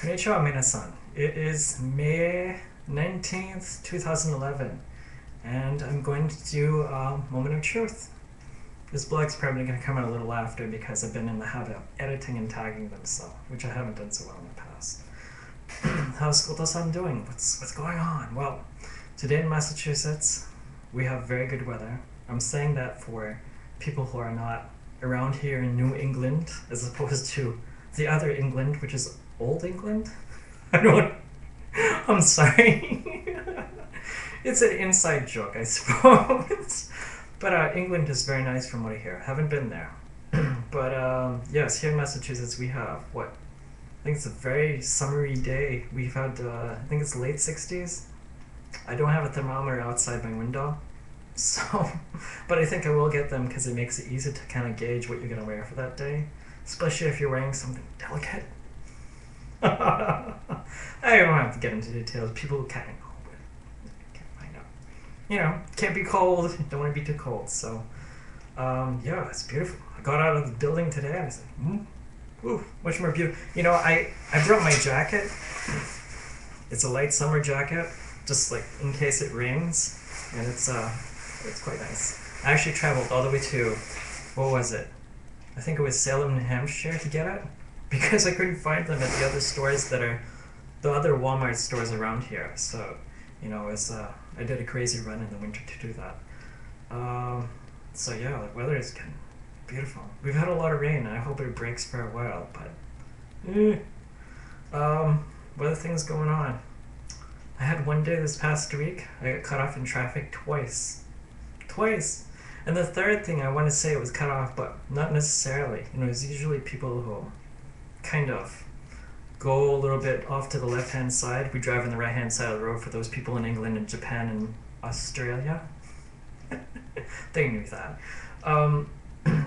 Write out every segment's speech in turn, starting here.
Konnichiwa, minasan. It is May 19th, 2011, and I'm going to do a moment of truth. This blog's probably going to come out a little after because I've been in the habit of editing and tagging them, which I haven't done so well in the past. How's Koto-san doing? What's going on? Well, today in Massachusetts, we have very good weather. I'm saying that for people who are not around here in New England, as opposed to the other England, which is Old England? I don't. I'm sorry. It's an inside joke, I suppose. But England is very nice from what I hear. Haven't been there. But yes, here in Massachusetts we have what? I think it's a very summery day. We've had, I think it's late 60s. I don't have a thermometer outside my window. So, but I think I will get them because it makes it easy to kind of gauge what you're going to wear for that day. Especially if you're wearing something delicate. I don't have to get into details. People kind of know, but can't find out. You know, can't be cold. Don't want to be too cold. So, yeah, it's beautiful. I got out of the building today and I was like, ooh, much more beautiful. You know, I brought my jacket. It's a light summer jacket, just like in case it rains, and it's quite nice. I actually traveled all the way to, what was it? I think it was Salem, New Hampshire to get it, because I couldn't find them at the other stores that are the other Walmart stores around here. So, you know, I did a crazy run in the winter to do that. So yeah, the weather is kind of beautiful. We've had a lot of rain, and I hope it breaks for a while. But what are things going on? I had one day this past week. I got cut off in traffic twice. And the third thing I want to say, it was cut off, but not necessarily. You know, it's usually people who kind of go a little bit off to the left-hand side. We drive on the right-hand side of the road for those people in England and Japan and Australia. They knew that.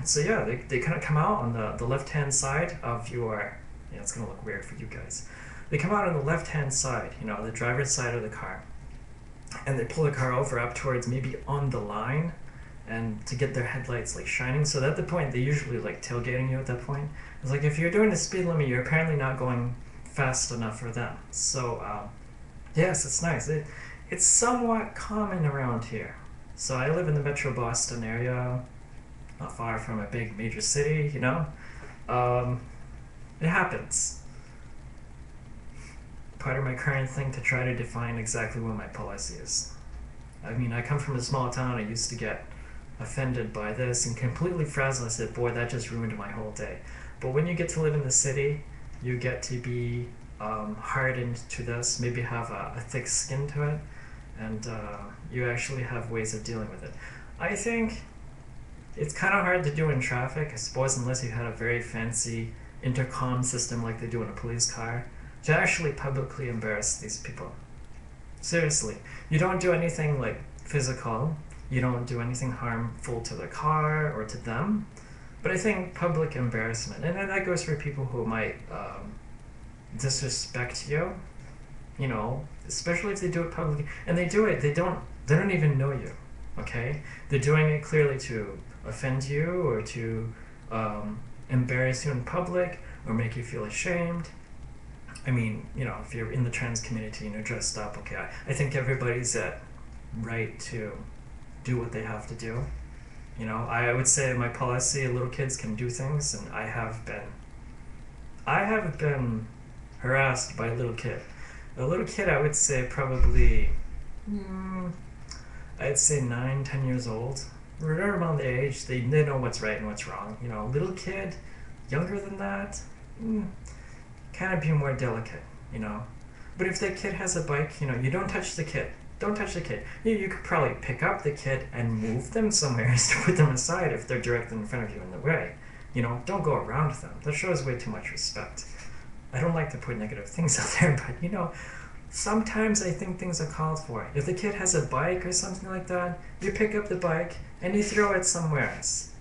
So yeah, they kind of come out on the left-hand side of your... Yeah, it's going to look weird for you guys. They come out on the left-hand side, you know, the driver's side of the car. And they pull the car over up towards maybe on the line, and to get their headlights like shining. So at the point, they usually like tailgating you at that point. It's like if you're doing the speed limit, you're apparently not going fast enough for them. So yes, it's nice. It's somewhat common around here. So I live in the Metro Boston area, not far from a big major city, you know. It happens. Part of my current thing to try to define exactly what my policy is. I mean, I come from a small town. I used to get offended by this and completely frazzled. I said, boy, that just ruined my whole day. But when you get to live in the city, you get to be hardened to this, maybe have a thick skin to it, and you actually have ways of dealing with it. I think it's kind of hard to do in traffic, I suppose, unless you had a very fancy intercom system like they do in a police car, to actually publicly embarrass these people. Seriously, you don't do anything like physical, you don't do anything harmful to the car or to them, but I think public embarrassment, and then that goes for people who might disrespect you, you know, especially if they do it publicly, and they don't even know you, okay? They're doing it clearly to offend you or to embarrass you in public or make you feel ashamed. I mean, you know, if you're in the trans community and you're dressed up, okay, I think everybody's at right to do what they have to do. You know, I would say my policy, little kids can do things, and I have been harassed by a little kid. A little kid, I would say probably, I'd say 9, 10 years old. Right around the age, they know what's right and what's wrong. You know, a little kid, younger than that, kind of be more delicate, you know. But if that kid has a bike, you know, you don't touch the kid. Don't touch the kid. You could probably pick up the kid and move them somewhere to put them aside if they're directly in front of you in the way. You know, don't go around them. That shows way too much respect. I don't like to put negative things out there, but you know, sometimes I think things are called for. If the kid has a bike or something like that, you pick up the bike and you throw it somewhere else.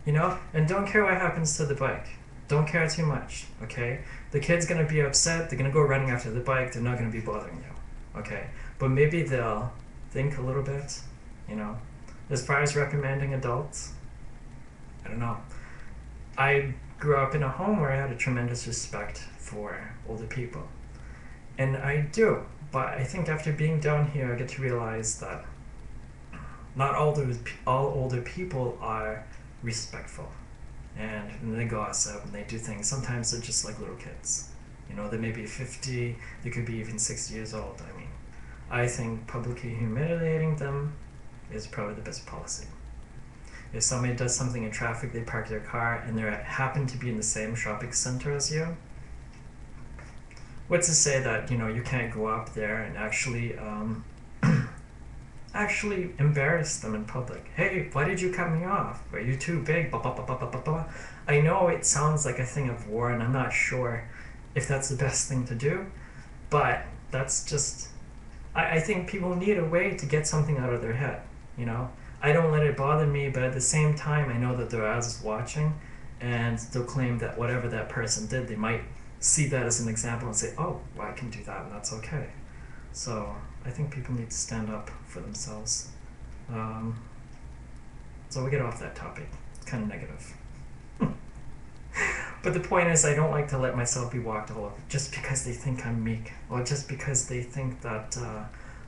You know, and don't care what happens to the bike. Don't care too much, okay? The kid's gonna be upset, they're gonna go running after the bike, they're not gonna be bothering you, okay? But maybe they'll think a little bit, you know? As far as reprimanding adults, I don't know. I grew up in a home where I had a tremendous respect for older people. And I do, but I think after being down here, I get to realize that not all older people are respectful, and when they gossip and they do things, sometimes they're just like little kids. You know, they may be 50, they could be even 60 years old. I mean, I think publicly humiliating them is probably the best policy. If somebody does something in traffic, they park their car and they happen to be in the same shopping center as you, what's to say that, you know, you can't go up there and actually actually embarrass them in public? Hey, why did you cut me off? Are you too big? Blah, blah, blah, blah, blah, blah. I know it sounds like a thing of war, and I'm not sure if that's the best thing to do, but that's just, I think people need a way to get something out of their head, you know? I don't let it bother me, but at the same time, I know that there are others watching, and they'll claim that whatever that person did, they might see that as an example and say, oh, well, I can do that, and that's okay. So I think people need to stand up for themselves. So we get off that topic. It's kind of negative. But the point is, I don't like to let myself be walked all over just because they think I'm meek, or just because they think that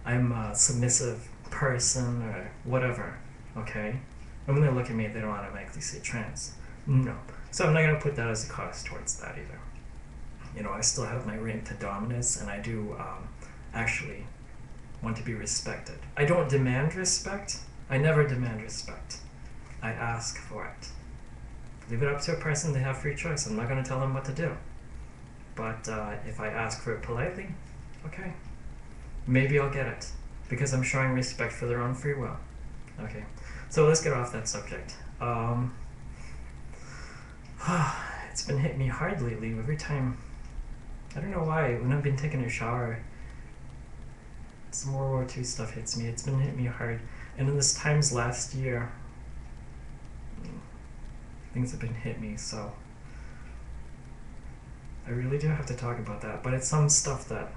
I'm a submissive person or whatever, okay? And when they look at me, they don't automatically say trans. No. So I'm not going to put that as a cause towards that either. You know, I still have my right to dominance, and I do actually want to be respected. I don't demand respect. I never demand respect. I ask for it. Leave it up to a person. They have free choice. I'm not going to tell them what to do. But if I ask for it politely, okay, maybe I'll get it, because I'm showing respect for their own free will. Okay, so let's get off that subject. It's been hitting me hard lately. Every time, I don't know why, when I've been taking a shower, some World War II stuff hits me. It's been hitting me hard. And in this times last year, things have been hit me, so I really do have to talk about that. But it's some stuff that,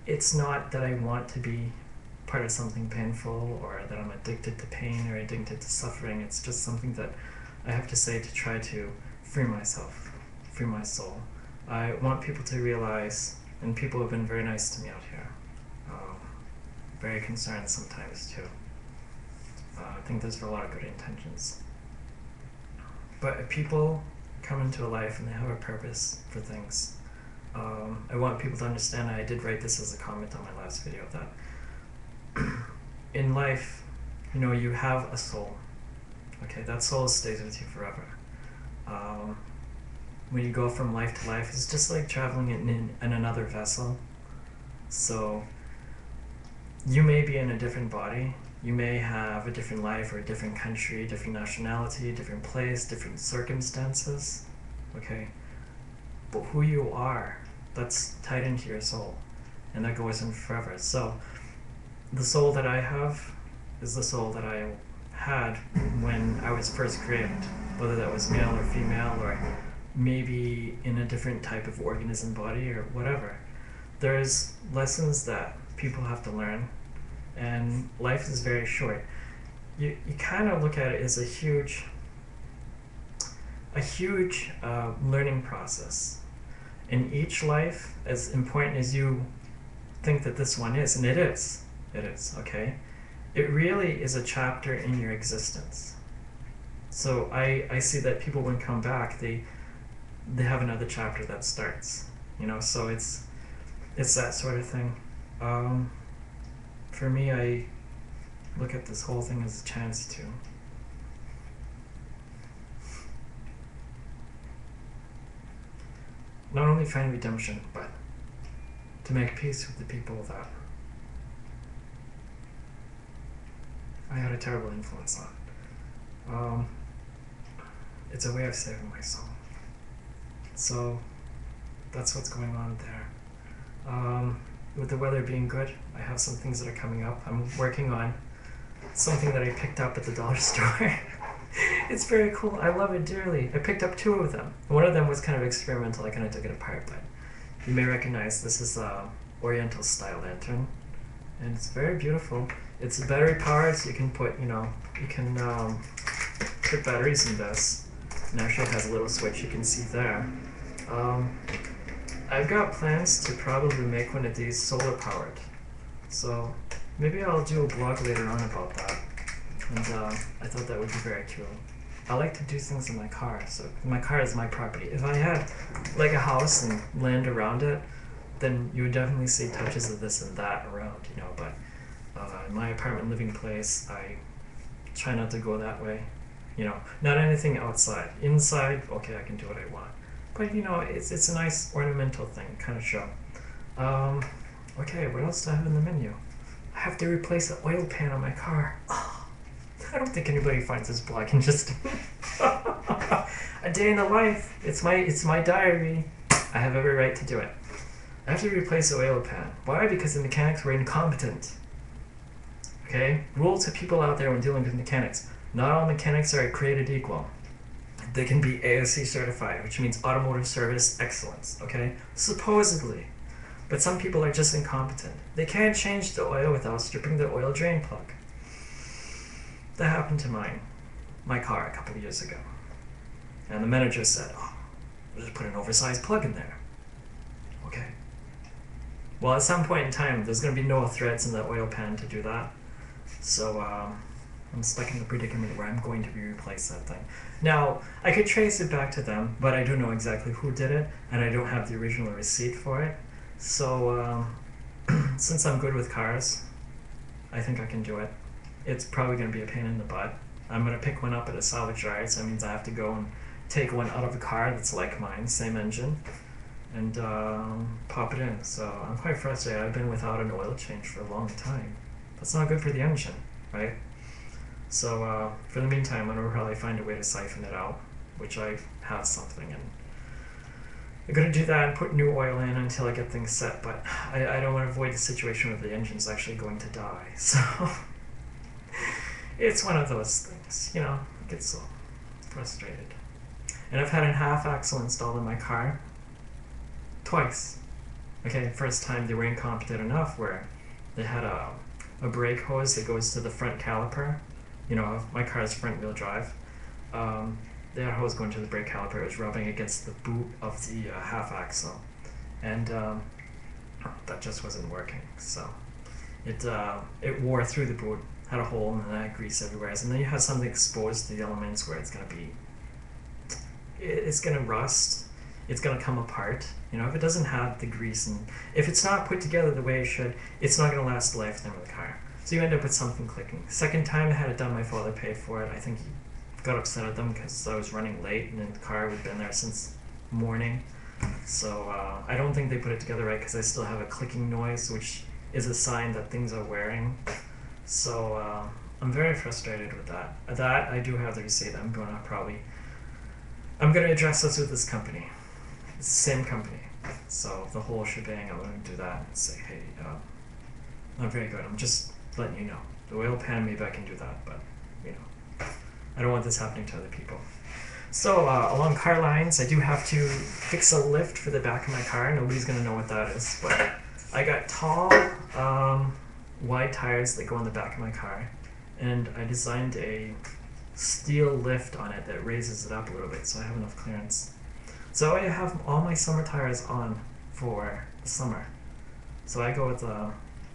it's not that I want to be part of something painful, or that I'm addicted to pain or addicted to suffering. It's just something that I have to say to try to free myself, free my soul. I want people to realize, and people have been very nice to me out here, very concerned sometimes too. I think there's a lot of good intentions. But if people come into a life and they have a purpose for things, I want people to understand, and I did write this as a comment on my last video, that in life, you know, you have a soul. Okay, that soul stays with you forever. When you go from life to life, it's just like traveling in another vessel. So you may be in a different body, you may have a different life or a different country, different nationality, different place, different circumstances, okay? But who you are, that's tied into your soul, and that goes in forever. So the soul that I have is the soul that I had when I was first created, whether that was male or female, or maybe in a different type of organism body or whatever. There's lessons that people have to learn, and life is very short. You kind of look at it as a huge learning process. In each life, as important as you think that this one is, and it is, okay? It really is a chapter in your existence. So I see that people, when come back, they have another chapter that starts, you know, so it's that sort of thing. For me, I look at this whole thing as a chance to not only find redemption, but to make peace with the people that I had a terrible influence on. It's a way of saving my soul. So that's what's going on there. With the weather being good, I have some things that are coming up. I'm working on something that I picked up at the dollar store. It's very cool. I love it dearly. I picked up 2 of them. One of them was kind of experimental. I kind of took it apart, but you may recognize this is a Oriental style lantern, and it's very beautiful. It's battery powered, so you can put, put batteries in this. And actually it has a little switch you can see there. I've got plans to probably make one of these solar powered. So maybe I'll do a blog later on about that. And I thought that would be very cool. I like to do things in my car, so my car is my property. If I had like a house and land around it, then you would definitely see touches of this and that around, you know, but in my apartment living place, I try not to go that way. You know, not anything outside. Inside, okay, I can do what I want. But, you know, it's a nice ornamental thing, kind of show. Okay, what else do I have in the menu? I have to replace the oil pan on my car. I don't think anybody finds this blog interesting. A day in the life. It's my diary. I have every right to do it. I have to replace the oil pan. Why? Because the mechanics were incompetent. Okay? Rule to people out there when dealing with mechanics. Not all mechanics are created equal. They can be ASE certified, which means Automotive Service Excellence. Okay? Supposedly. But some people are just incompetent. They can't change the oil without stripping the oil drain plug. That happened to my car a couple of years ago. And the manager said, oh, we'll just put an oversized plug in there. Okay. Well, at some point in time, there's going to be no threads in the oil pan to do that. So I'm stuck in a predicament where I'm going to replace that thing. Now, I could trace it back to them, but I don't know exactly who did it, and I don't have the original receipt for it. So since I'm good with cars, I think I can do it. It's probably going to be a pain in the butt. I'm going to pick one up at a salvage yard, so that means I have to go and take one out of a car that's like mine, same engine, and pop it in. So I'm quite frustrated. I've been without an oil change for a long time. That's not good for the engine, right? So for the meantime, I'm going to probably find a way to siphon it out, which I have something, and I'm going to do that and put new oil in until I get things set, but I don't want to avoid the situation where the engine's actually going to die, so it's one of those things, you know, I get so frustrated. And I've had a half axle installed in my car twice. Okay, first time they were incompetent enough where they had a brake hose that goes to the front caliper. You know, my car is front wheel drive. They had a hose going to the brake caliper. It was rubbing against the boot of the half axle, and that just wasn't working. So it wore through the boot, had a hole, and then I had grease everywhere. And then you have something exposed to the elements where it's gonna rust. It's gonna come apart. You know, if it doesn't have the grease and if it's not put together the way it should, it's not gonna last the lifetime of the car. So you end up with something clicking. Second time I had it done, my father paid for it. I think he got upset at them because I was running late and the car had been there since morning. So I don't think they put it together right because I still have a clicking noise, which is a sign that things are wearing. So I'm very frustrated with that. That I do have the receipt. I'm gonna address this with this company. It's the same company. So the whole shebang, I'm gonna do that and say, hey, not very good. I'm just letting you know. The oil pan, maybe I can do that, but you know, I don't want this happening to other people. So along car lines, I do have to fix a lift for the back of my car. Nobody's gonna know what that is, but I got tall, wide tires that go on the back of my car, and I designed a steel lift on it that raises it up a little bit so I have enough clearance. So I have all my summer tires on for the summer. So I go with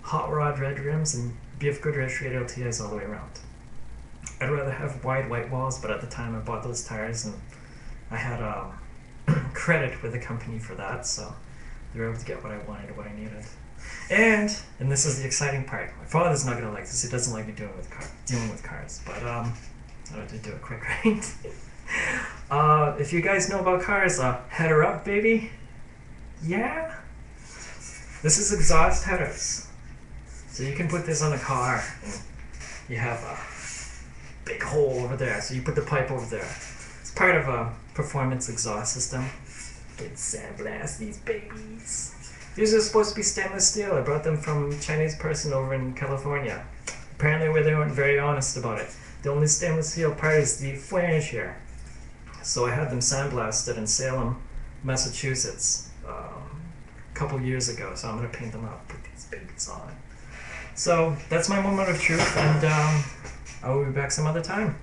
hot rod red rims and BF Goodrich radial TIs all the way around. I'd rather have wide white walls, but at the time I bought those tires and I had credit with the company for that, so they were able to get what I wanted, what I needed. And this is the exciting part. My father's not gonna like this. He doesn't like me dealing with cars, but I had to do it quick, right? If you guys know about cars, header up, baby. Yeah. This is exhaust headers. So you can put this on a car, and you have a big hole over there. So you put the pipe over there. It's part of a performance exhaust system. Get sandblast these babies. These are supposed to be stainless steel. I brought them from a Chinese person over in California. Apparently they weren't very honest about it. The only stainless steel part is the flange here. So I had them sandblasted in Salem, Massachusetts, a couple years ago. So I'm going to paint them up, put these babies on. So that's my moment of truth, and I will be back some other time.